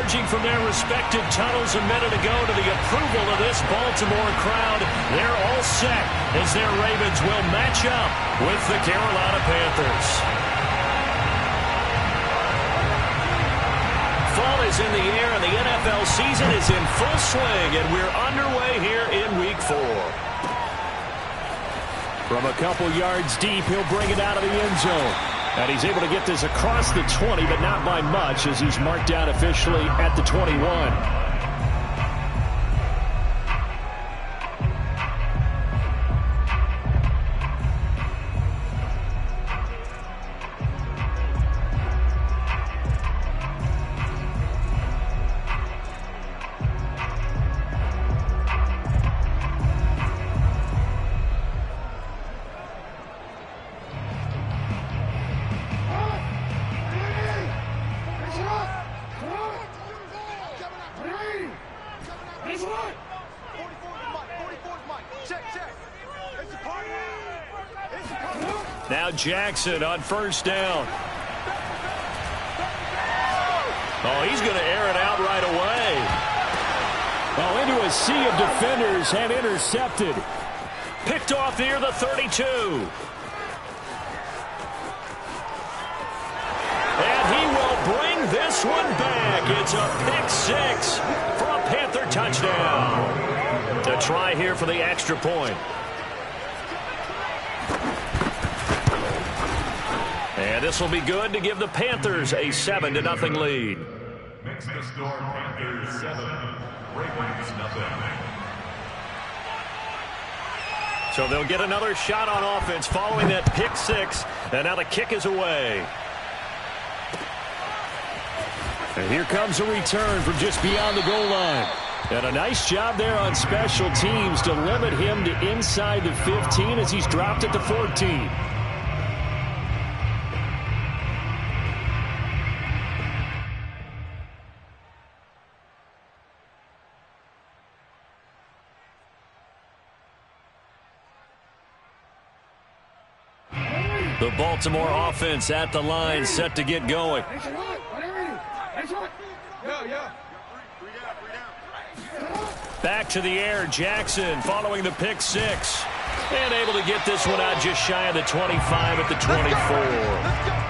emerging from their respective tunnels a minute ago to the approval of this Baltimore crowd. They're all set as their Ravens will match up with the Carolina Panthers. Fall is in the air and the NFL season is in full swing, and we're underway here in Week 4. From a couple yards deep, he'll bring it out of the end zone. And he's able to get this across the 20, but not by much, as he's marked down officially at the 21. Now Jackson on first down. Oh, he's going to air it out right away. Oh, into a sea of defenders and intercepted. Picked off near the 32. And he will bring this one back. It's a pick six for a Panther touchdown. A try here for the extra point. And this will be good to give the Panthers a 7-0 lead. Makes the score Panthers 7, Ravens 0. So they'll get another shot on offense following that pick six. And now the kick is away. And here comes a return from just beyond the goal line. And a nice job there on special teams to limit him to inside the 15 as he's dropped at the 14. The Baltimore offense at the line, set to get going. Back to the air, Jackson following the pick six. And able to get this one out just shy of the 25 at the 24.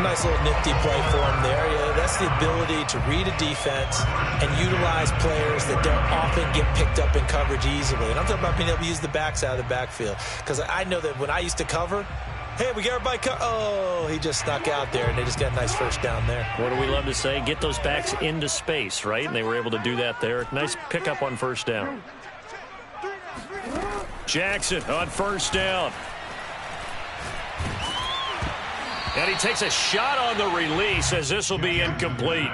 Nice little nifty play for him there. Yeah, that's the ability to read a defense and utilize players that don't often get picked up in coverage easily. And I'm talking about being able to use the backs out of the backfield. Because I know that when I used to cover, hey, we got everybody oh, he just snuck out there, and they just got a nice first down there. What do we love to say? Get those backs into space, right? And they were able to do that there. Nice pickup on first down. Jackson on first down. And he takes a shot on the release as this will be incomplete.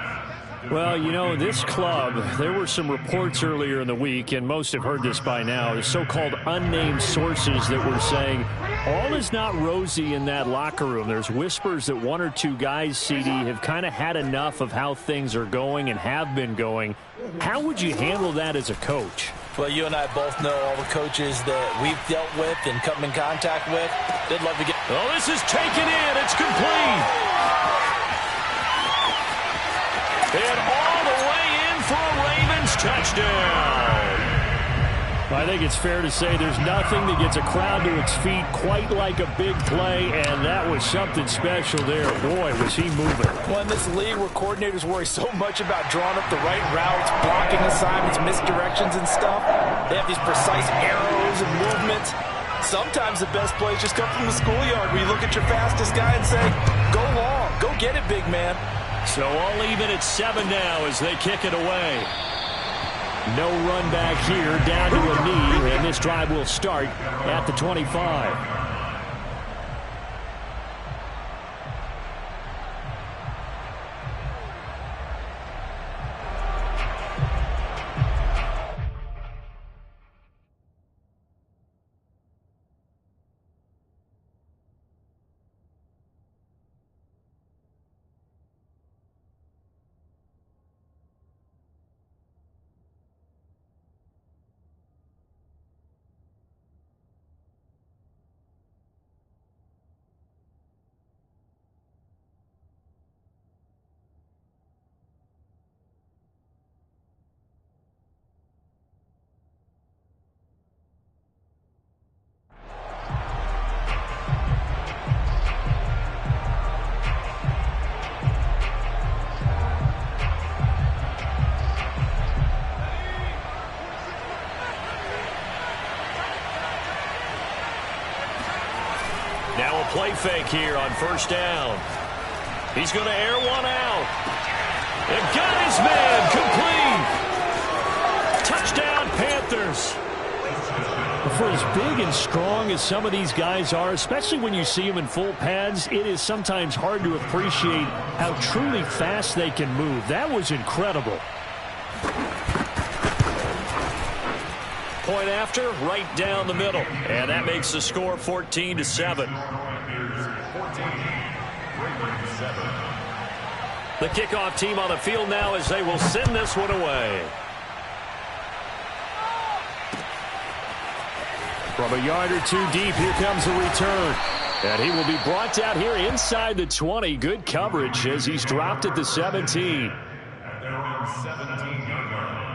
Well, you know, this club, there were some reports earlier in the week, and most have heard this by now, the so-called unnamed sources that were saying all is not rosy in that locker room. There's whispers that one or two guys, CD, have kind of had enough of how things are going and have been going. How would you handle that as a coach? Well, you and I both know all the coaches that we've dealt with and come in contact with. They'd love to get... Oh, this is taken in. It's complete. And all the way in for a Ravens touchdown. I think it's fair to say there's nothing that gets a crowd to its feet quite like a big play, and that was something special there. Boy, was he moving. Well, in this league where coordinators worry so much about drawing up the right routes, blocking assignments, misdirections and stuff, they have these precise arrows and movements. Sometimes the best plays just come from the schoolyard where you look at your fastest guy and say, go long, go get it, big man. So all even at 7 now as they kick it away. No run back here, down to a knee, and this drive will start at the 25. play fake here on first down. He's going to air one out. And got his man complete. Touchdown, Panthers. For as big and strong as some of these guys are, especially when you see them in full pads, it is sometimes hard to appreciate how truly fast they can move. That was incredible. Point after, right down the middle. And that makes the score 14-7. The kickoff team on the field now as they will send this one away. From a yard or two deep, here comes the return. And he will be brought down here inside the 20. Good coverage as he's dropped at the 17. At their own 17-yard line.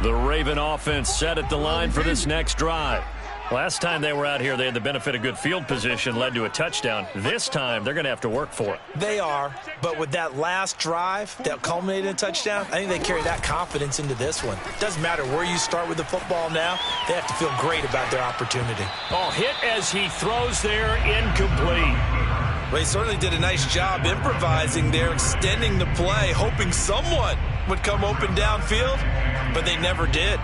The Raven offense set at the line for this next drive. Last time they were out here, they had the benefit of good field position, led to a touchdown. This time, they're going to have to work for it. They are, but with that last drive that culminated in a touchdown, I think they carry that confidence into this one. Doesn't matter where you start with the football now, they have to feel great about their opportunity. Oh, hit as he throws there, incomplete. Well, he certainly did a nice job improvising there, extending the play, hoping someone would come open downfield, but they never did.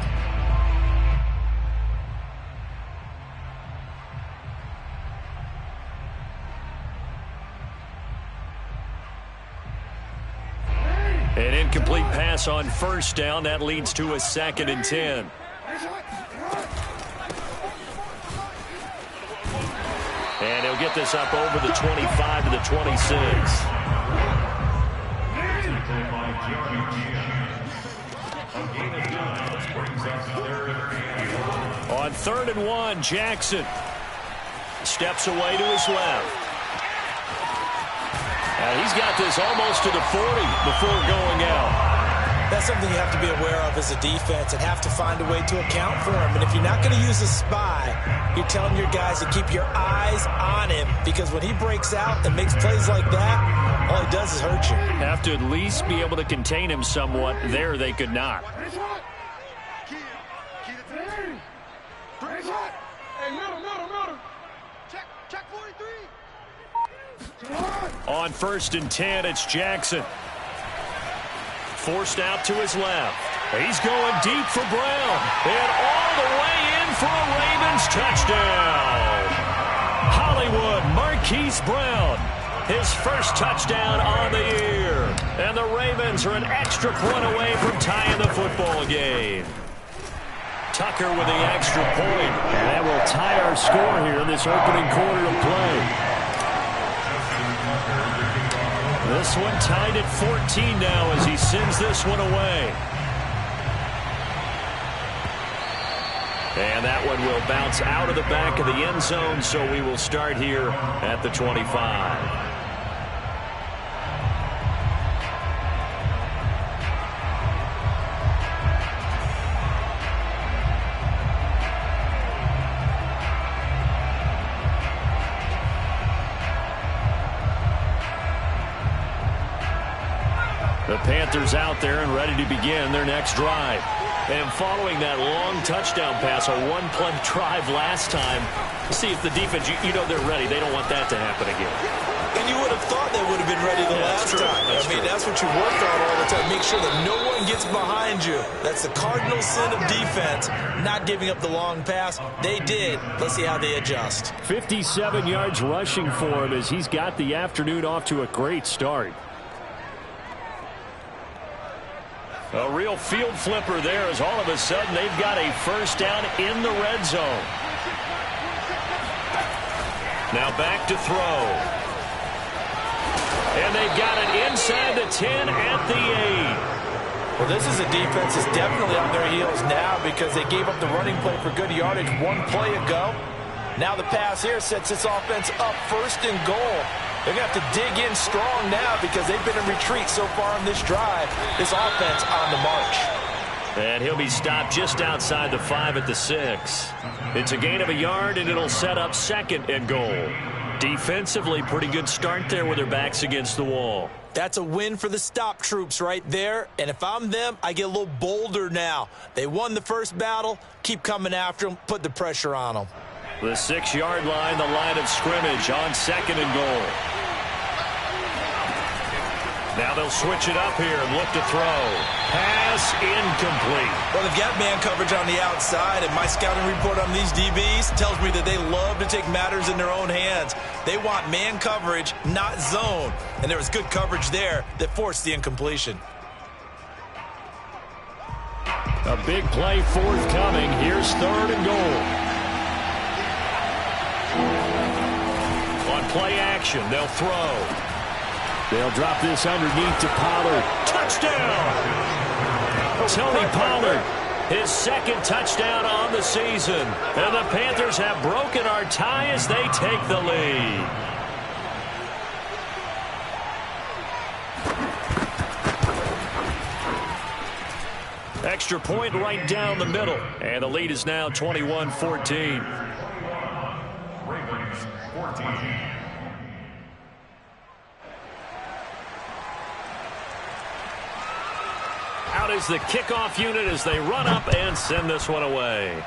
An incomplete pass on first down. That leads to a 2nd and 10. And he'll get this up over the 25 to the 26. On 3rd and 1, Jackson steps away to his left. He's got this almost to the 40 before going out. That's something you have to be aware of as a defense and have to find a way to account for him. And if you're not going to use a spy, you're telling your guys to keep your eyes on him, because when he breaks out and makes plays like that, all he does is hurt you. Have to at least be able to contain him somewhat. There they could not. On 1st and 10, it's Jackson. Forced out to his left. He's going deep for Brown. And all the way in for a Ravens touchdown. Hollywood Marquise Brown. His first touchdown on the year. And the Ravens are an extra point away from tying the football game. Tucker with the extra point. And that will tie our score here in this opening quarter of play. This one tied at 14 now as he sends this one away. And that one will bounce out of the back of the end zone, so we will start here at the 25. The Panthers out there and ready to begin their next drive. And following that long touchdown pass, a one-play drive last time, see if the defense, you know they're ready. They don't want that to happen again. And you would have thought they would have been ready the last time. That's what you work on all the time. Make sure that no one gets behind you. That's the cardinal sin of defense, not giving up the long pass. They did. Let's see how they adjust. 57 yards rushing for him as he's got the afternoon off to a great start. A real field flipper there as all of a sudden they've got a first down in the red zone. Now back to throw. And they've got it inside the 10 at the 8. Well, this is a defense that's definitely on their heels now because they gave up the running play for good yardage one play ago. Now the pass here sets this offense up 1st and goal. They're going to have to dig in strong now because they've been in retreat so far on this drive. This offense on the march. And he'll be stopped just outside the 5 at the 6. It's a gain of a yard, and it'll set up 2nd and goal. Defensively, pretty good start there with their backs against the wall. That's a win for the stop troops right there. And if I'm them, I get a little bolder now. They won the first battle. Keep coming after them. Put the pressure on them. The 6-yard line, the line of scrimmage on 2nd and goal. Now they'll switch it up here and look to throw. Pass incomplete. Well, they've got man coverage on the outside, and my scouting report on these DBs tells me that they love to take matters in their own hands. They want man coverage, not zone. And there was good coverage there that forced the incompletion. A big play forthcoming. Here's 3rd and goal. On play action, they'll throw. They'll drop this underneath to Pollard. Touchdown! Tony Pollard, his 2nd touchdown on the season. And the Panthers have broken our tie as they take the lead. Extra point right down the middle. And the lead is now 21-14. Ravens 14. Out is the kickoff unit as they run up and send this one away.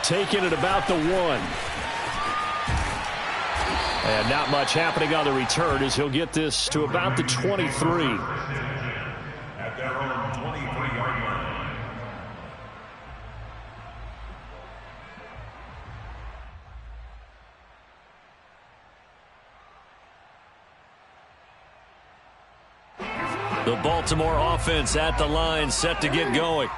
Taking it about the 1. And not much happening on the return as he'll get this to about the 23. At their own 23-yard line. The Baltimore offense at the line, set to get going.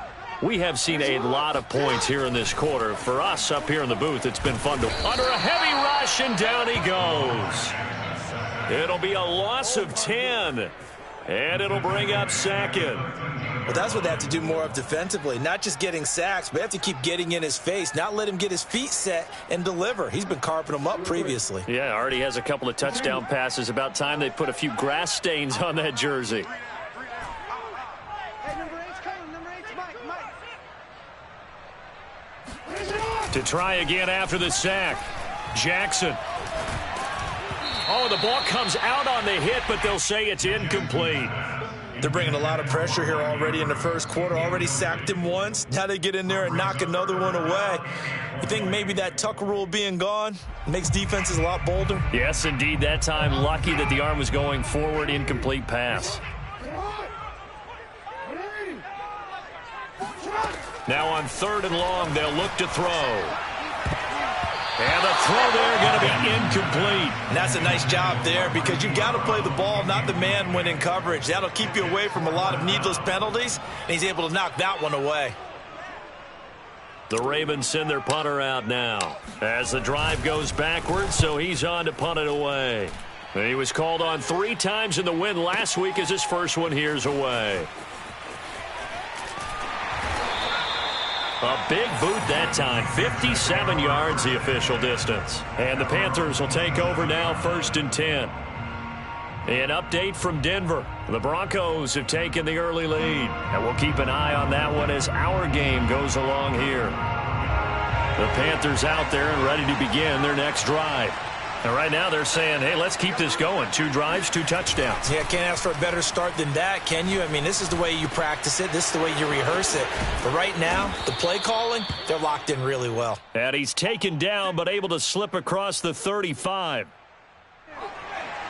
We have seen a lot of points here in this quarter. For us up here in the booth, it's been fun to... Under a heavy rush, and down he goes. It'll be a loss of 10. And it'll bring up 2nd. Well, that's what they have to do more of defensively. Not just getting sacks, but they have to keep getting in his face. Not let him get his feet set and deliver. He's been carving them up previously. Yeah, already has a couple of touchdown passes. About time they put a few grass stains on that jersey. To try again after the sack. Jackson. Oh, the ball comes out on the hit, but they'll say it's incomplete. They're bringing a lot of pressure here already in the first quarter. Already sacked him once. Now they get in there and knock another one away. You think maybe that Tucker rule being gone makes defenses a lot bolder? Yes, indeed. That time, lucky that the arm was going forward. Incomplete pass. Now on 3rd and long, they'll look to throw. And the throw there going to be incomplete. And that's a nice job there because you've got to play the ball, not the man when in coverage. That'll keep you away from a lot of needless penalties, and he's able to knock that one away. The Ravens send their punter out now as the drive goes backwards, so he's on to punt it away. He was called on 3 times in the win last week as his first one here's away. A big boot that time, 57 yards the official distance. And the Panthers will take over now, 1st and 10. An update from Denver. The Broncos have taken the early lead. And we'll keep an eye on that one as our game goes along here. The Panthers out there and ready to begin their next drive. And right now they're saying, hey, let's keep this going. 2 drives, 2 touchdowns. Yeah, can't ask for a better start than that, can you? I mean, this is the way you practice it. This is the way you rehearse it. But right now, the play calling, they're locked in really well. And he's taken down but able to slip across the 35.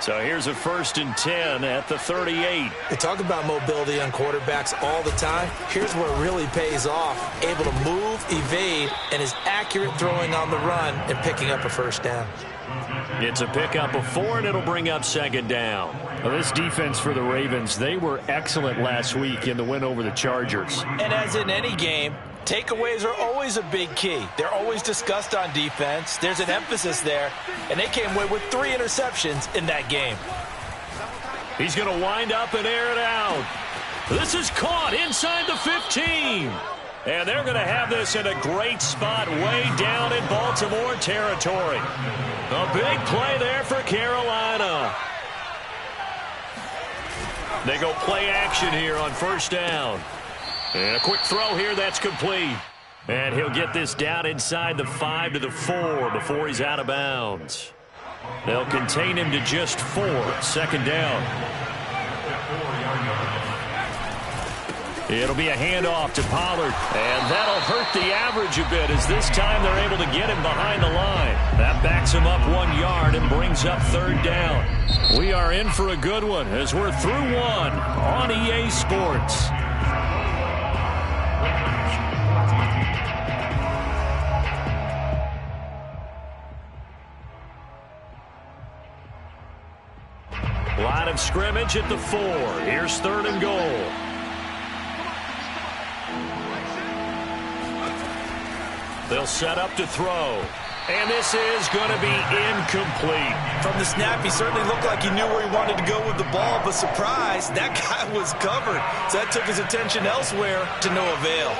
So here's a 1st and 10 at the 38. They talk about mobility on quarterbacks all the time. Here's where it really pays off. Able to move, evade, and is accurate throwing on the run and picking up a 1st down. It's a pickup of 4, and it'll bring up 2nd down. Well, this defense for the Ravens, they were excellent last week in the win over the Chargers. And as in any game, takeaways are always a big key. They're always discussed on defense. There's an emphasis there, and they came away with 3 interceptions in that game. He's going to wind up and air it out. This is caught inside the 15. And they're going to have this in a great spot way down in Baltimore territory. A big play there for Carolina. They go play action here on 1st down. And a quick throw here that's complete. And he'll get this down inside the 5 to the 4 before he's out of bounds. They'll contain him to just 4. Second down. It'll be a handoff to Pollard, and that'll hurt the average a bit as this time they're able to get him behind the line. That backs him up 1 yard and brings up third down. We are in for a good one as we're through one on EA Sports. Line of scrimmage at the 4. Here's third and goal. They'll set up to throw. And this is going to be incomplete. From the snap, he certainly looked like he knew where he wanted to go with the ball, but surprise, that guy was covered. So that took his attention elsewhere to no avail.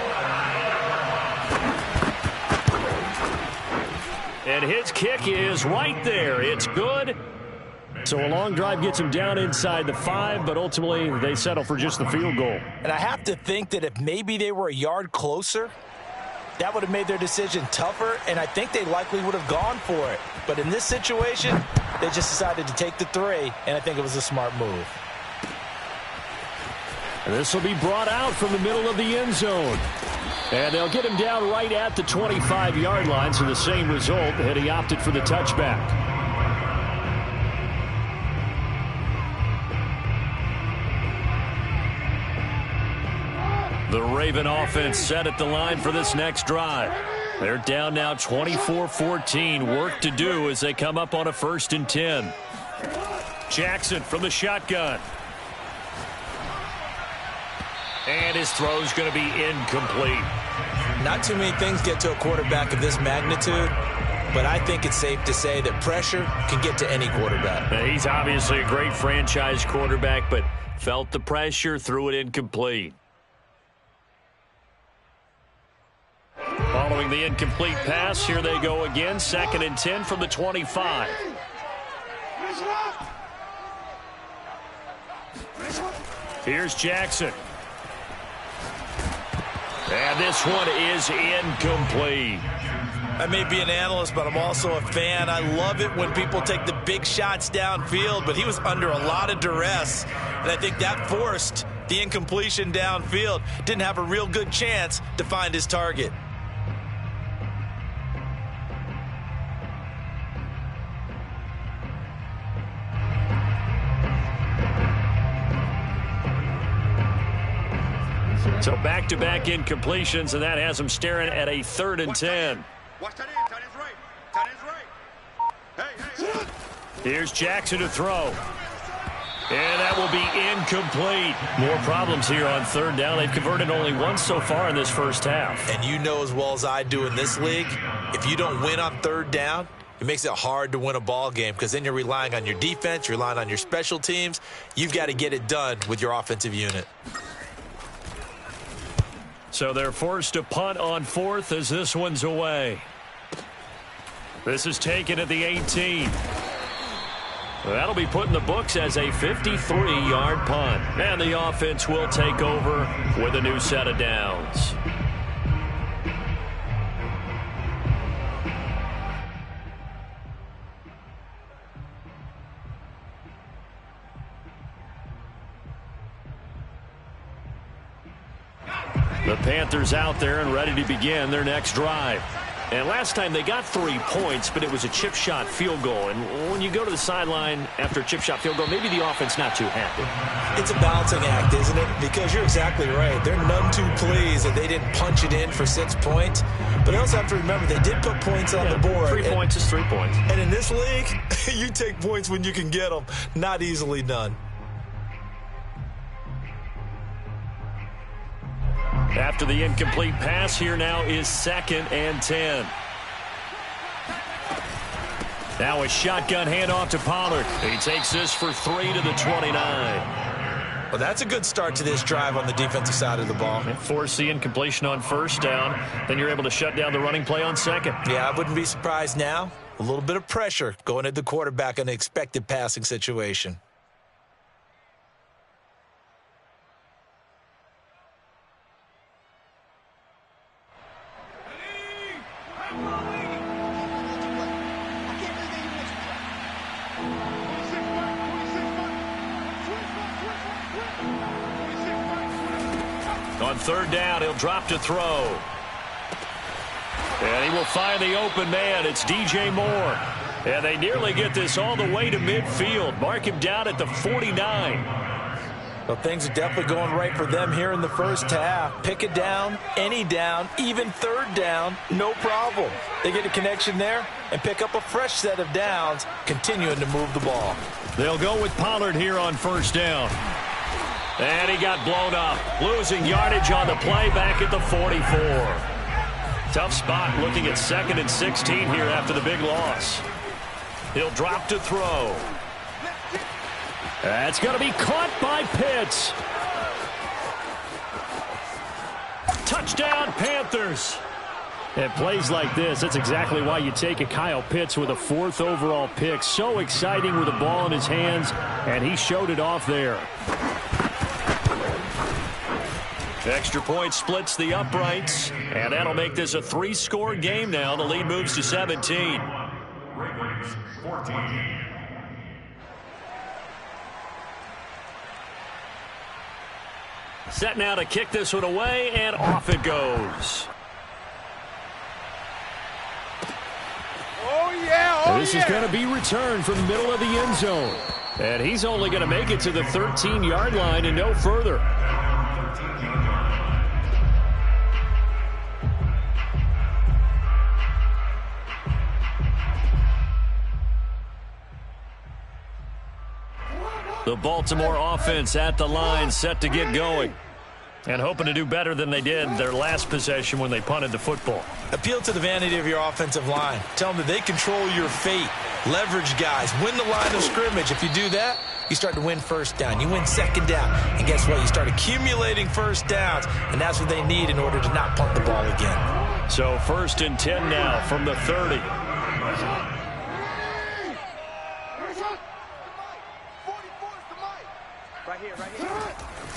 And his kick is right there. It's good. So a long drive gets him down inside the 5, but ultimately they settle for just the field goal. And I have to think that if maybe they were a yard closer, that would have made their decision tougher, and I think they likely would have gone for it. But in this situation, they just decided to take the 3, and I think it was a smart move. And this will be brought out from the middle of the end zone. And they'll get him down right at the 25-yard line, so the same result, and he opted for the touchback. The Raven offense set at the line for this next drive. They're down now 24-14. Work to do as they come up on a 1st and 10. Jackson from the shotgun. And his throw's going to be incomplete. Not too many things get to a quarterback of this magnitude, but I think it's safe to say that pressure can get to any quarterback. Now, he's obviously a great franchise quarterback, but felt the pressure, threw it incomplete. Following the incomplete pass, here they go again. 2nd and 10 from the 25. Here's Jackson. And this one is incomplete. I may be an analyst, but I'm also a fan. I love it when people take the big shots downfield, but he was under a lot of duress, and I think that forced the incompletion downfield. Didn't have a real good chance to find his target. So back-to-back incompletions, and that has him staring at a 3rd and 10. Watch that in. Tight end's right. Hey. Here's Jackson to throw. And that will be incomplete. More problems here on 3rd down. They've converted only once so far in this first half. And you know as well as I do in this league, if you don't win on 3rd down, it makes it hard to win a ball game because then you're relying on your defense, you're relying on your special teams. You've got to get it done with your offensive unit. So they're forced to punt on 4th as this one's away. This is taken at the 18. That'll be put in the books as a 53-yard punt. And the offense will take over with a new set of downs. The Panthers out there and ready to begin their next drive. And last time they got 3 points, but it was a chip shot field goal. And when you go to the sideline after a chip shot field goal, maybe the offense not too happy. It's a balancing act, isn't it? Because you're exactly right. They're none too pleased that they didn't punch it in for 6 points. But I also have to remember they did put points on the board. 3 points is 3 points. And in this league, you take points when you can get them. Not easily done. After the incomplete pass, here now is 2nd and 10. Now a shotgun handoff to Pollard. He takes this for 3 to the 29. Well, that's a good start to this drive on the defensive side of the ball. Force the incompletion on 1st down. Then you're able to shut down the running play on 2nd. Yeah, I wouldn't be surprised now. A little bit of pressure going at the quarterback in an expected passing situation. third down. He'll drop to throw. And he will find the open man. It's DJ Moore. And they nearly get this all the way to midfield. Mark him down at the 49. Well, things are definitely going right for them here in the first half. Pick it down, any down, even third down, no problem. They get a connection there and pick up a fresh set of downs, continuing to move the ball. They'll go with Pollard here on first down. And he got blown up. Losing yardage on the play back at the 44. Tough spot looking at 2nd and 16 here after the big loss. He'll drop to throw. That's going to be caught by Pitts. Touchdown, Panthers. And plays like this, that's exactly why you take a Kyle Pitts with a 4th overall pick. So exciting with the ball in his hands, and he showed it off there. Extra point splits the uprights, and that'll make this a 3-score game now. The lead moves to 17. Ravens 14. Set now to kick this one away, and off it goes. This is going to be returned from the middle of the end zone. And he's only going to make it to the 13-yard line and no further. The Baltimore offense at the line, set to get going. And hoping to do better than they did their last possession when they punted the football. Appeal to the vanity of your offensive line. Tell them that they control your fate. Leverage guys. Win the line of scrimmage. If you do that, you start to win first down. You win second down. And guess what? You start accumulating first downs. And that's what they need in order to not punt the ball again. So 1st and 10 now from the 30.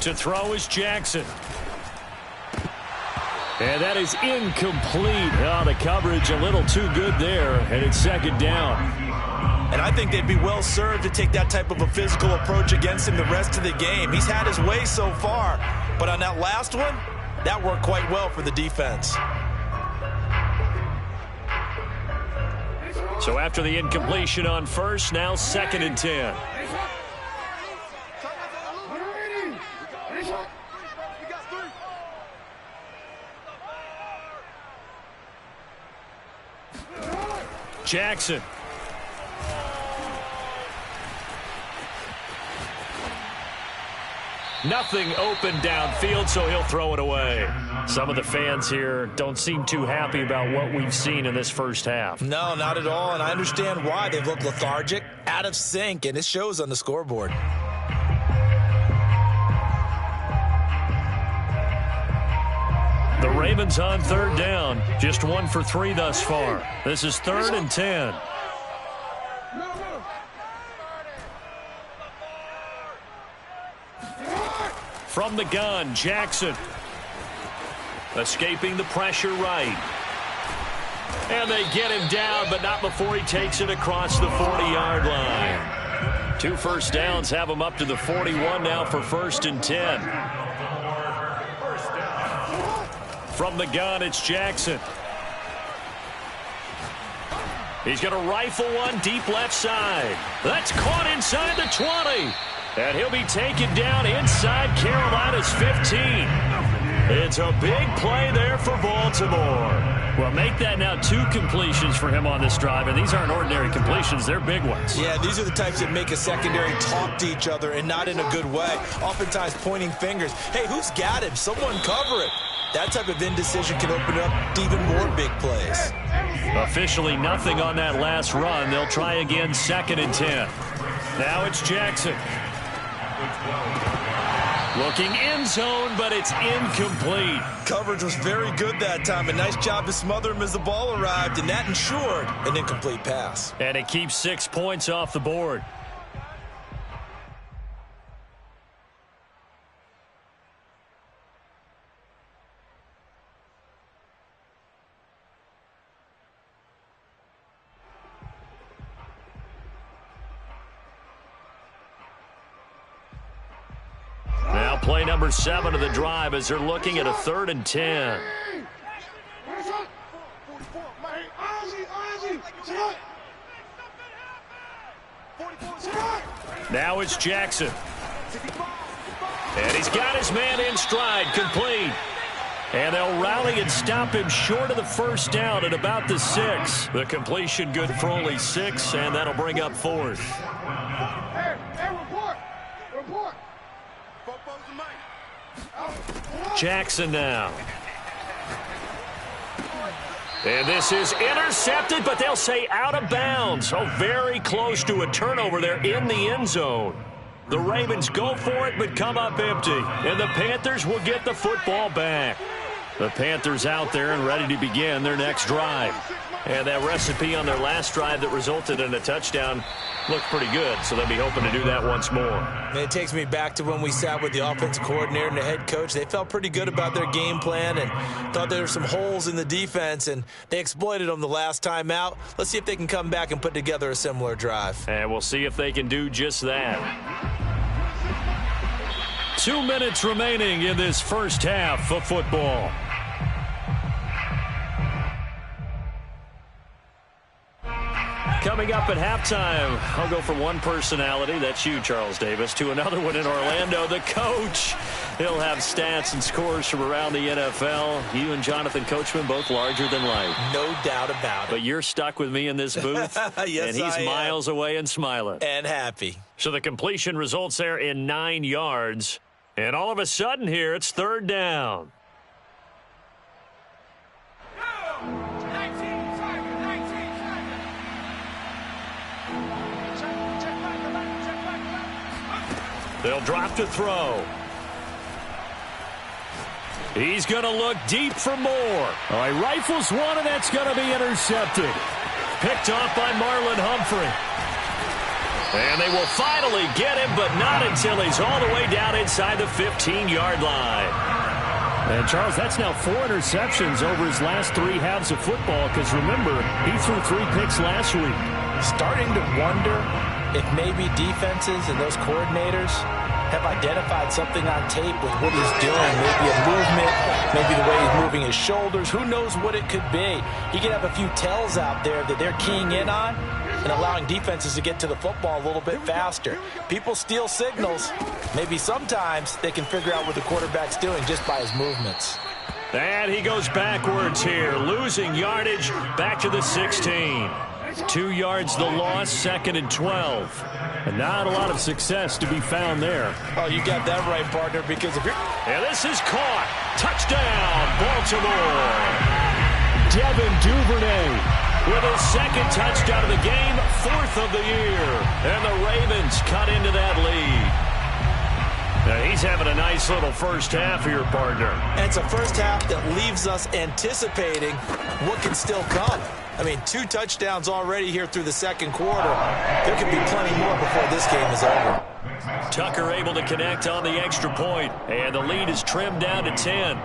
To throw is Jackson. And that is incomplete. Oh, the coverage a little too good there, and it's 2nd down. And I think they'd be well served to take that type of a physical approach against him the rest of the game. He's had his way so far, but on that last one, that worked quite well for the defense. So after the incompletion on first, now 2nd and 10. Jackson. Nothing open downfield, so he'll throw it away. Some of the fans here don't seem too happy about what we've seen in this first half. No, not at all, and I understand why. They've looked lethargic, out of sync, and it shows on the scoreboard. The Ravens on 3rd down. Just 1 for 3 thus far. This is 3rd and 10. From the gun, Jackson. Escaping the pressure right. And they get him down, but not before he takes it across the 40-yard line. 2 first downs have him up to the 41 now for 1st and 10. From the gun, it's Jackson. He's going to rifle one deep left side. That's caught inside the 20. And he'll be taken down inside Carolina's 15. It's a big play there for Baltimore. Well, make that now 2 completions for him on this drive, and these aren't ordinary completions. They're big ones. Yeah, these are the types that make a secondary talk to each other, and not in a good way. Oftentimes pointing fingers. Hey, who's got him? Someone cover it. That type of indecision can open up to even more big plays. Officially nothing on that last run. They'll try again 2nd and 10. Now it's Jackson. Looking end zone, but it's incomplete. Coverage was very good that time. A nice job to smother him as the ball arrived, and that ensured an incomplete pass. And it keeps 6 points off the board. Play number 7 of the drive as they're looking at a 3rd and 10. Now it's Jackson. And he's got his man in stride, complete. And they'll rally and stop him short of the first down at about the 6. The completion good for only 6, and that'll bring up 4th. Jackson now. And this is intercepted, but they'll say out of bounds. So very close to a turnover there in the end zone. The Ravens go for it, but come up empty. And the Panthers will get the football back. The Panthers out there and ready to begin their next drive. And that recipe on their last drive that resulted in a touchdown looked pretty good, so they'll be hoping to do that once more. And it takes me back to when we sat with the offensive coordinator and the head coach. They felt pretty good about their game plan and thought there were some holes in the defense, and they exploited them the last time out. Let's see if they can come back and put together a similar drive. And we'll see if they can do just that. 2 minutes remaining in this first half of football. Coming up at halftime, I'll go from one personality, that's you, Charles Davis, to another one in Orlando, the coach. He'll have stats and scores from around the NFL. You and Jonathan Coachman, both larger than life. No doubt about it. But you're stuck with me in this booth, yes, and he's miles away and smiling. And happy. So the completion results there in 9 yards. And all of a sudden here, it's 3rd down. They'll drop to throw. He's going to look deep for more. All right, rifles one, and that's going to be intercepted. Picked off by Marlon Humphrey. And they will finally get him, but not until he's all the way down inside the 15-yard line. And, Charles, that's now 4 interceptions over his last 3 halves of football, because, remember, he threw 3 picks last week. Starting to wonder if maybe defenses and those coordinators have identified something on tape with what he's doing. Maybe a movement, maybe the way he's moving his shoulders. Who knows what it could be? He could have a few tells out there that they're keying in on and allowing defenses to get to the football a little bit faster. People steal signals. Maybe sometimes they can figure out what the quarterback's doing just by his movements. And he goes backwards here, losing yardage back to the 16. 2 yards the loss, 2nd and 12. And not a lot of success to be found there. Oh, you got that right, partner, because if you're... And this is caught. Touchdown, Baltimore. Devin Duvernay with his 2nd touchdown of the game, 4th of the year. And the Ravens cut into that lead. Now he's having a nice little first half here, partner. And it's a first half that leaves us anticipating what can still come. I mean, 2 touchdowns already here through the 2nd quarter. There could be plenty more before this game is over. Tucker able to connect on the extra point, and the lead is trimmed down to 10.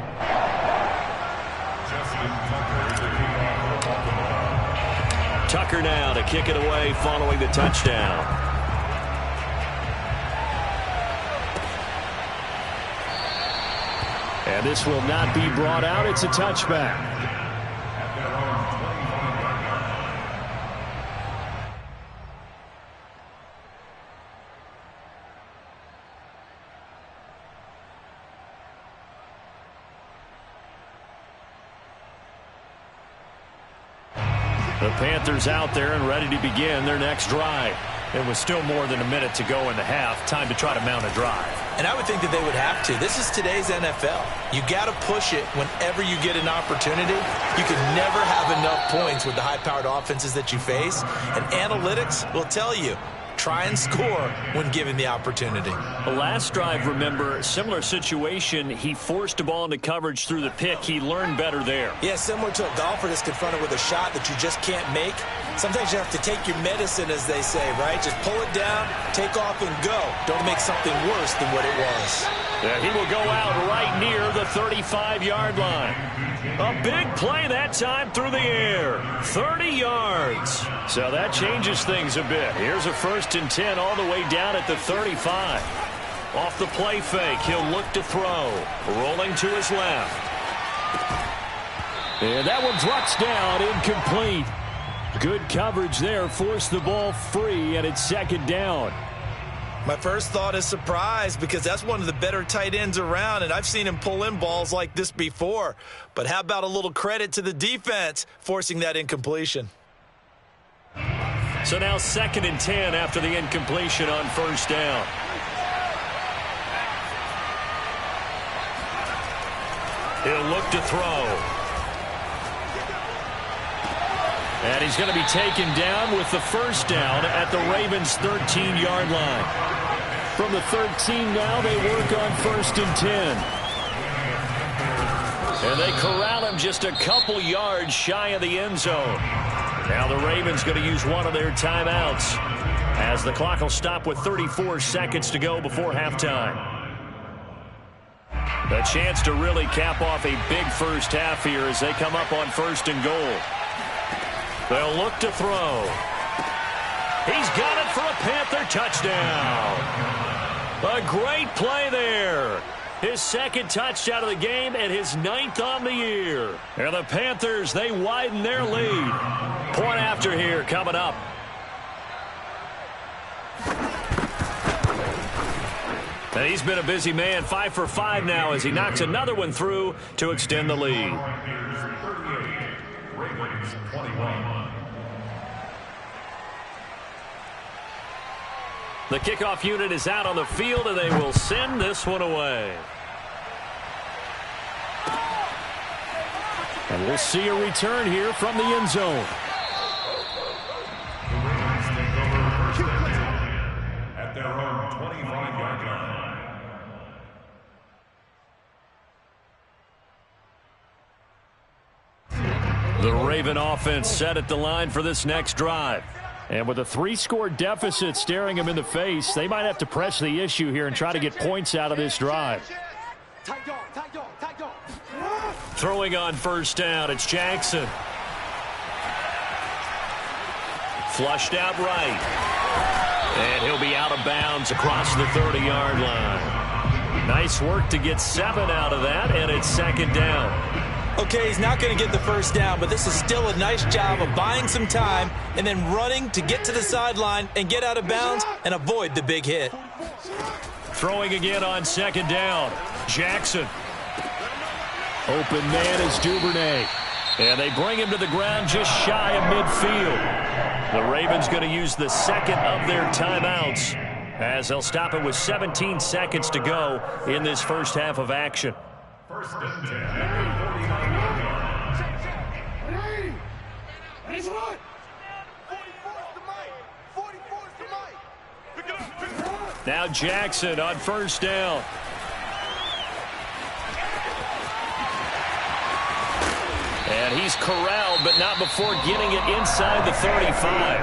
Tucker now to kick it away following the touchdown. And this will not be brought out. It's a touchback. The Panthers out there and ready to begin their next drive. It was still more than a minute to go in the half. Time to try to mount a drive. And I would think that they would have to. This is today's NFL. You got to push it whenever you get an opportunity. You can never have enough points with the high-powered offenses that you face. And analytics will tell you, try and score when given the opportunity. The last drive, remember, similar situation. He forced a ball into coverage through the pick. He learned better there. Yeah, similar to a golfer that's confronted with a shot that you just can't make. Sometimes you have to take your medicine, as they say, right? Just pull it down, take off, and go. Don't make something worse than what it was. Yeah, he will go out right near the 35-yard line. A big play that time through the air. 30 yards. So that changes things a bit. Here's a 1st and 10 all the way down at the 35. Off the play fake, he'll look to throw. Rolling to his left. And that one drops down, incomplete. Good coverage there, forced the ball free, and it's second down. My first thought is surprise, because that's one of the better tight ends around, and I've seen him pull in balls like this before. But how about a little credit to the defense forcing that incompletion? So now 2nd and 10 after the incompletion on first down. He'll look to throw. And he's going to be taken down with the first down at the Ravens' 13-yard line. From the 13 now, they work on 1st and 10. And they corral him just a couple yards shy of the end zone. Now the Ravens going to use one of their timeouts as the clock will stop with 34 seconds to go before halftime. A chance to really cap off a big first half here as they come up on 1st and goal. They'll look to throw. He's got it for a Panther touchdown. A great play there. His 2nd touchdown of the game and his 9th on the year. And the Panthers, they widen their lead. Point after here coming up. And he's been a busy man, 5 for 5 now as he knocks another one through to extend the lead. The kickoff unit is out on the field, and they will send this one away. And we'll see a return here from the end zone. At their own 25-yard line. The Raven offense set at the line for this next drive. And with a 3-score deficit staring them in the face, they might have to press the issue here and try to get points out of this drive. Throwing on first down, it's Jackson. Flushed out right. And he'll be out of bounds across the 30-yard line. Nice work to get 7 out of that, and it's 2nd down. Okay, he's not going to get the first down, but this is still a nice job of buying some time and then running to get to the sideline and get out of bounds and avoid the big hit. Throwing again on 2nd down. Jackson. Open man is Duvernay. And they bring him to the ground just shy of midfield. The Ravens going to use the 2nd of their timeouts as they'll stop it with 17 seconds to go in this first half of action. 1st and 10 at 49-yard line. Now Jackson on first down. And he's corralled, but not before getting it inside the 35.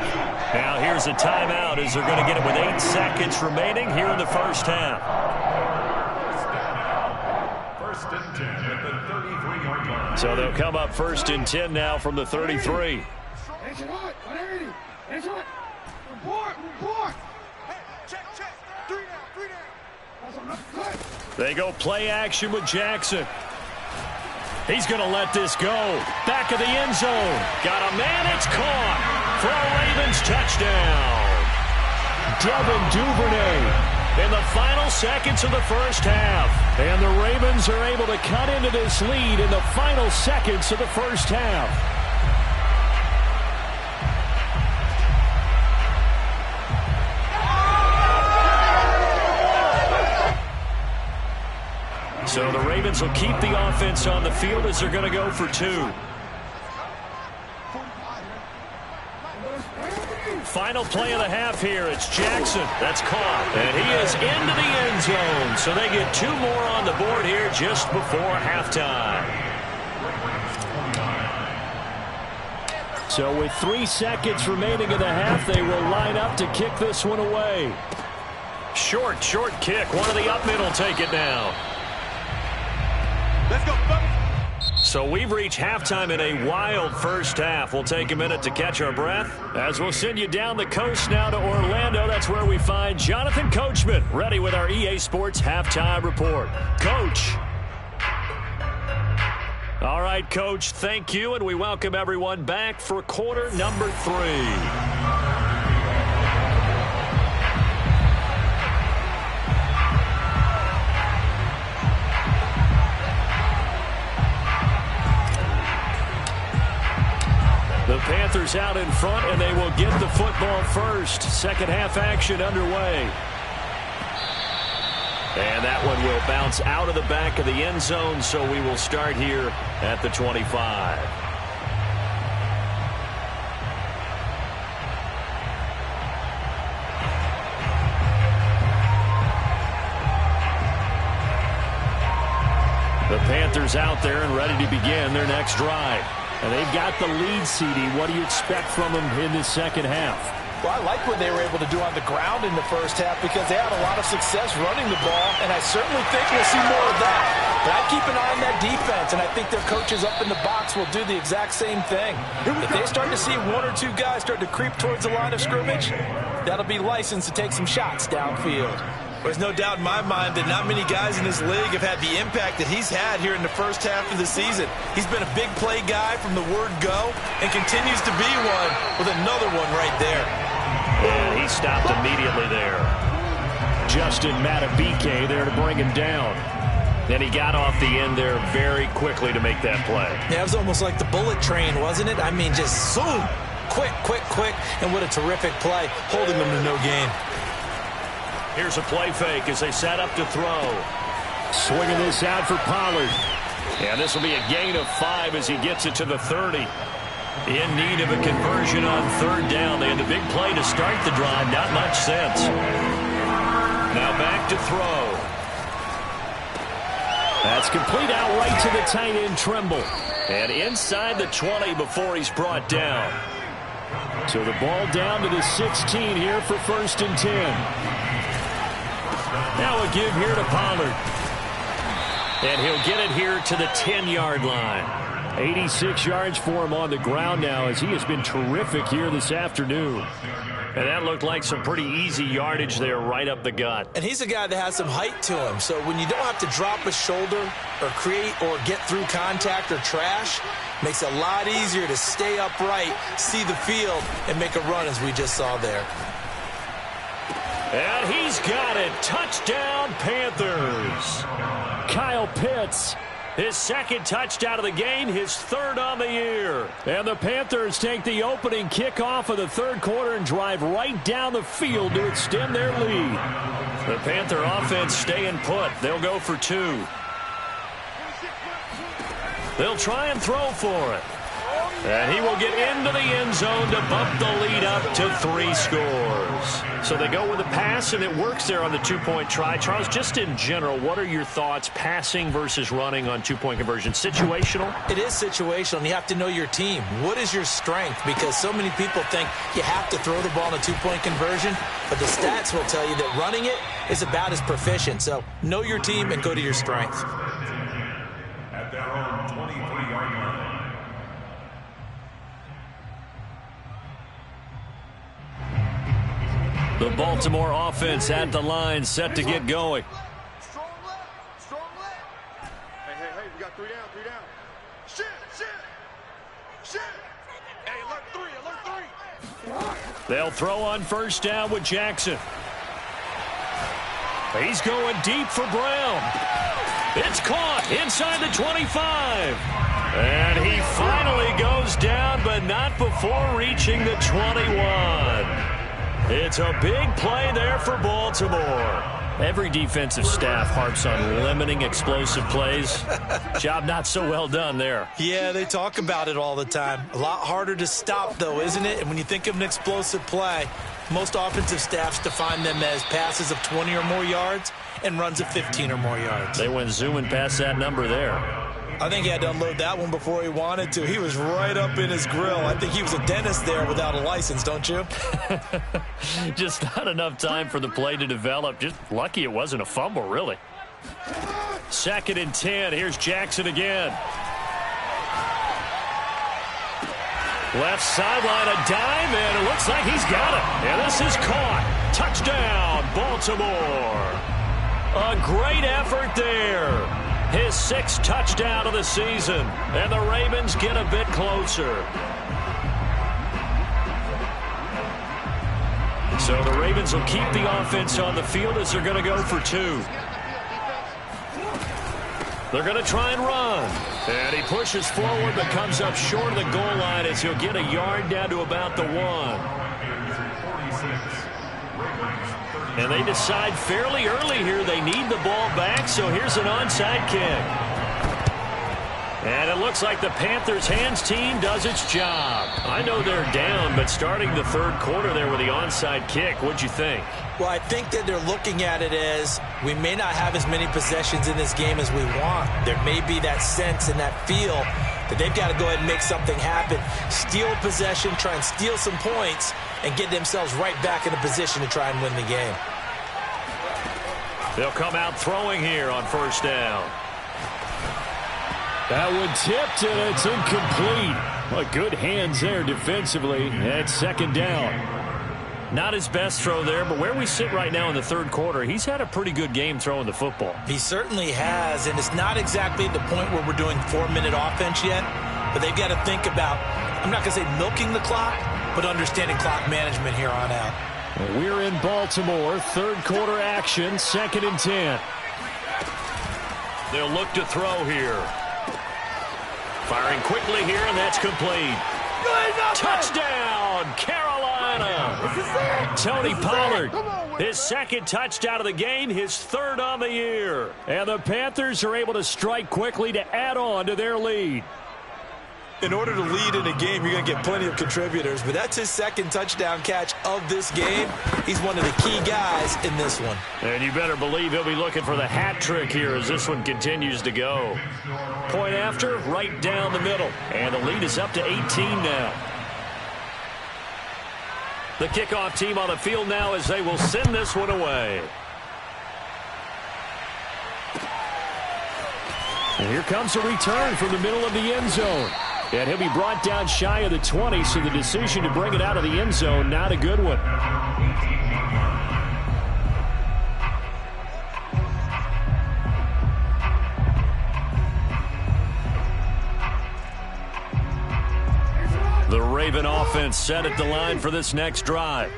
Now here's a timeout as they're going to get it with 8 seconds remaining here in the first half. 1st and 10 at the 33-yard line. So they'll come up 1st and 10 now from the 33. They go play action with Jackson. He's going to let this go. Back of the end zone. Got a man. It's caught for a Ravens touchdown. Devin Duvernay in the final seconds of the first half. And the Ravens are able to cut into this lead in the final seconds of the first half. So the Ravens will keep the offense on the field as they're going to go for 2. Final play of the half here. It's Jackson. That's caught. And he is into the end zone. So they get 2 more on the board here just before halftime. So with 3 seconds remaining in the half, they will line up to kick this one away. Short Kick. One of the up mid will take it now. Let's go, fellas. So So we've reached halftime in a wild first half. We'll take a minute to catch our breath as we'll send you down the coast now to Orlando. That's where we find Jonathan Coachman ready with our EA Sports halftime report. Coach. All right, Coach, thank you, and we welcome everyone back for quarter number 3. The Panthers out in front, and they will get the football first. Second half action underway. And that one will bounce out of the back of the end zone, so we will start here at the 25. The Panthers out there and ready to begin their next drive. And they've got the lead, CD. What do you expect from them in the second half? Well, I like what they were able to do on the ground in the first half because they had a lot of success running the ball, and I certainly think we'll see more of that. But I keep an eye on that defense, and I think their coaches up in the box will do the exact same thing. If they start to see 1 or 2 guys start to creep towards the line of scrimmage, that'll be licensed to take some shots downfield. There's no doubt in my mind that not many guys in this league have had the impact that he's had here in the first half of the season. He's been a big play guy from the word go and continues to be one with another one right there. And he stopped immediately there. Justin Matabike there to bring him down. Then he got off the end there very quickly to make that play. Yeah, it was almost like the bullet train, wasn't it? I mean, just zoom. Quick, quick, quick. And what a terrific play, holding them to no gain. Here's a play fake as they set up to throw. Swinging this out for Pollard. And this will be a gain of 5 as he gets it to the 30. In need of a conversion on third down. They had the big play to start the drive. Not much sense. Now back to throw. That's complete out right to the tight end, Trimble. And inside the 20 before he's brought down. So the ball down to the 16 here for 1st and 10. Now a give here to Pollard. And he'll get it here to the 10-yard line. 86 yards for him on the ground now as he has been terrific here this afternoon. And that looked like some pretty easy yardage there right up the gut. And he's a guy that has some height to him. So when you don't have to drop a shoulder or create or get through contact or trash, makes it a lot easier to stay upright, see the field, and make a run as we just saw there. And he's got it. Touchdown, Panthers. Kyle Pitts, his second touchdown of the game, his 3rd on the year. And the Panthers take the opening kickoff of the 3rd quarter and drive right down the field to extend their lead. The Panther offense staying put. They'll go for 2. They'll try and throw for it. And he will get into the end zone to bump the lead up to 3 scores. So they go with a pass, and it works there on the 2-point try. Charles, just in general, what are your thoughts passing versus running on 2-point conversion? Situational? It is situational, and you have to know your team. What is your strength? Because so many people think you have to throw the ball in a 2-point conversion, but the stats will tell you that running it is about as proficient. So know your team and go to your strength. At their own 23-yard line. The Baltimore offense at the line, set to get going. Strong left. Strong left. Hey, we got 3 down. Shit. Hey, alert 3. They'll throw on 1st down with Jackson. He's going deep for Brown. It's caught inside the 25. And he finally goes down, but not before reaching the 21. It's a big play there for Baltimore. Every defensive staff harps on limiting explosive plays. Job not so well done there. Yeah, they talk about it all the time. A lot harder to stop, though, isn't it? And when you think of an explosive play, most offensive staffs define them as passes of 20 or more yards and runs of 15 or more yards. They went zooming past that number there. I think he had to unload that one before he wanted to. He was right up in his grill. I think he was a dentist there without a license, don't you? Just not enough time for the play to develop. Just lucky it wasn't a fumble, really. 2nd and 10. Here's Jackson again. Left sideline, a dive, and it looks like he's got it. And this is caught. Touchdown, Baltimore. A great effort there. His 6th touchdown of the season. And the Ravens get a bit closer. So the Ravens will keep the offense on the field as they're going to go for 2. They're going to try and run. And he pushes forward but comes up short of the goal line as he'll get a yard down to about the 1. And they decide fairly early here they need the ball back, so here's an onside kick. And it looks like the Panthers' hands team does its job. I know they're down, but starting the 3rd quarter there with the onside kick, what'd you think? Well, I think that they're looking at it as we may not have as many possessions in this game as we want. There may be that sense and that feel that they've got to go ahead and make something happen, steal possession, try and steal some points, and get themselves right back in a position to try and win the game. They'll come out throwing here on 1st down. That one tipped, and it's incomplete. Well, good hands there defensively at 2nd down. Not his best throw there, but where we sit right now in the 3rd quarter, he's had a pretty good game throwing the football. He certainly has, and it's not exactly at the point where we're doing 4-minute offense yet, but they've got to think about, I'm not going to say milking the clock, but understanding clock management here on out. We're in Baltimore, 3rd quarter action, 2nd and 10. They'll look to throw here. Firing quickly here, and that's complete. Touchdown, Carolina. Tony Pollard, his 2nd touchdown of the game, his 3rd on the year. And the Panthers are able to strike quickly to add on to their lead. In order to lead in a game, you're going to get plenty of contributors, but that's his 2nd touchdown catch of this game. He's one of the key guys in this one. And you better believe he'll be looking for the hat trick here as this one continues to go. Point after, right down the middle. And the lead is up to 18 now. The kickoff team on the field now as they will send this one away. And here comes a return from the middle of the end zone. And he'll be brought down shy of the 20, so the decision to bring it out of the end zone, not a good one. The Raven offense set at the line for this next drive.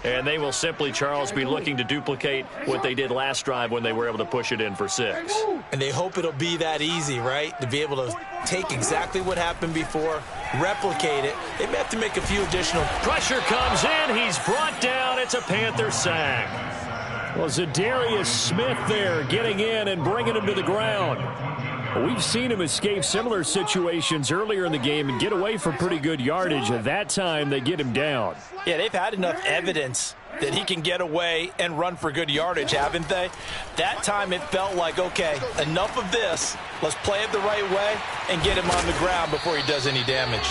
And they will simply, Charles, be looking to duplicate what they did last drive when they were able to push it in for 6. And they hope it'll be that easy, right? To be able to take exactly what happened before, replicate it. They may have to make a few additional. Pressure comes in. He's brought down. It's a Panther sack. Well, Zadarius Smith there getting in and bringing him to the ground. We've seen him escape similar situations earlier in the game and get away from pretty good yardage. At that time, they get him down. Yeah, they've had enough evidence that he can get away and run for good yardage, haven't they? That time it felt like, okay, enough of this. Let's play it the right way and get him on the ground before he does any damage.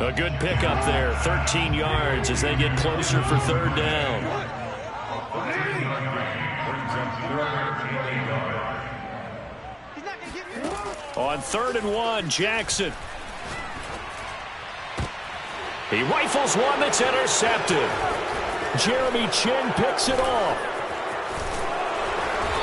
A good pickup there, 13 yards as they get closer for 3rd down. On 3rd and 1, Jackson. He rifles one that's intercepted. Jeremy Chin picks it off.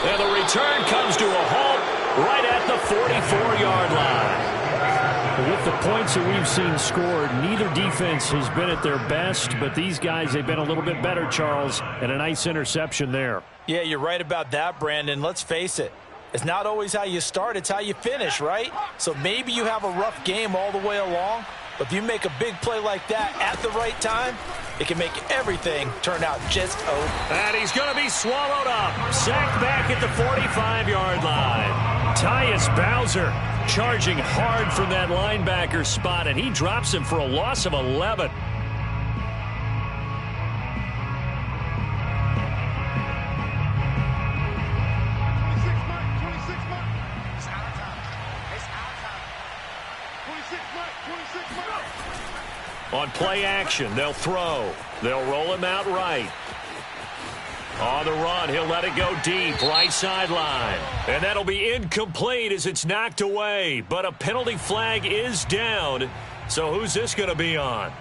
And the return comes to a halt right at the 44-yard line. With the points that we've seen scored, neither defense has been at their best, but these guys, they've been a little bit better, Charles, and a nice interception there. Yeah, you're right about that, Brandon. Let's face it. It's not always how you start, it's how you finish, right? So maybe you have a rough game all the way along, but if you make a big play like that at the right time, it can make everything turn out just okay. And he's going to be swallowed up. Sacked back at the 45-yard line. Tyus Bowser charging hard from that linebacker spot, and he drops him for a loss of 11. On play action, they'll throw. They'll roll him out right. On the run, he'll let it go deep, right sideline. And that'll be incomplete as it's knocked away. But a penalty flag is down. So who's this going to be on?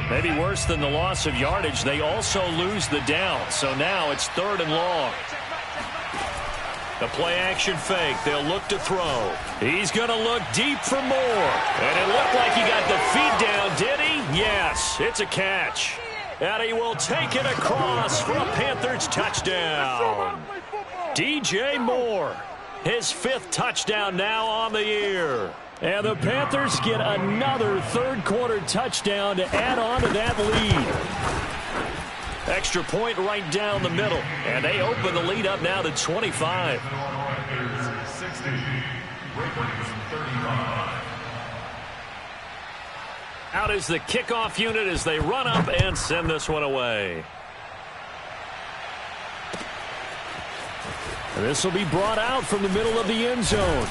Maybe worse than the loss of yardage, they also lose the down. So now it's 3rd and long. The play-action fake. They'll look to throw. He's going to look deep for more. And it looked like he got the feet down, did he? Yes, it's a catch. And he will take it across for a Panthers touchdown. DJ Moore, his 5th touchdown now on the year. And the Panthers get another third-quarter touchdown to add on to that lead. Extra point right down the middle. And they open the lead up now to 25. Out is the kickoff unit as they run up and send this one away. This will be brought out from the middle of the end zone.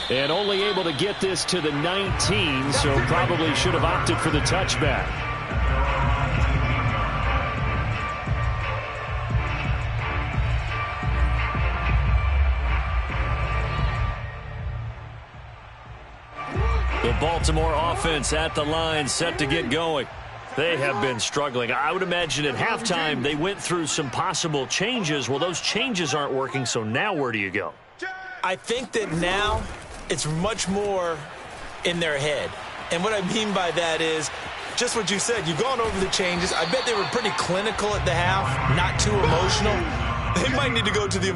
And only able to get this to the 19, so probably should have opted for the touchback. The Baltimore offense at the line, set to get going. They have been struggling. I would imagine at halftime they went through some possible changes. Well, those changes aren't working, so now where do you go? I think that now it's much more in their head. And what I mean by that is just what you said. You've gone over the changes. I bet they were pretty clinical at the half, not too emotional. They might need to go to the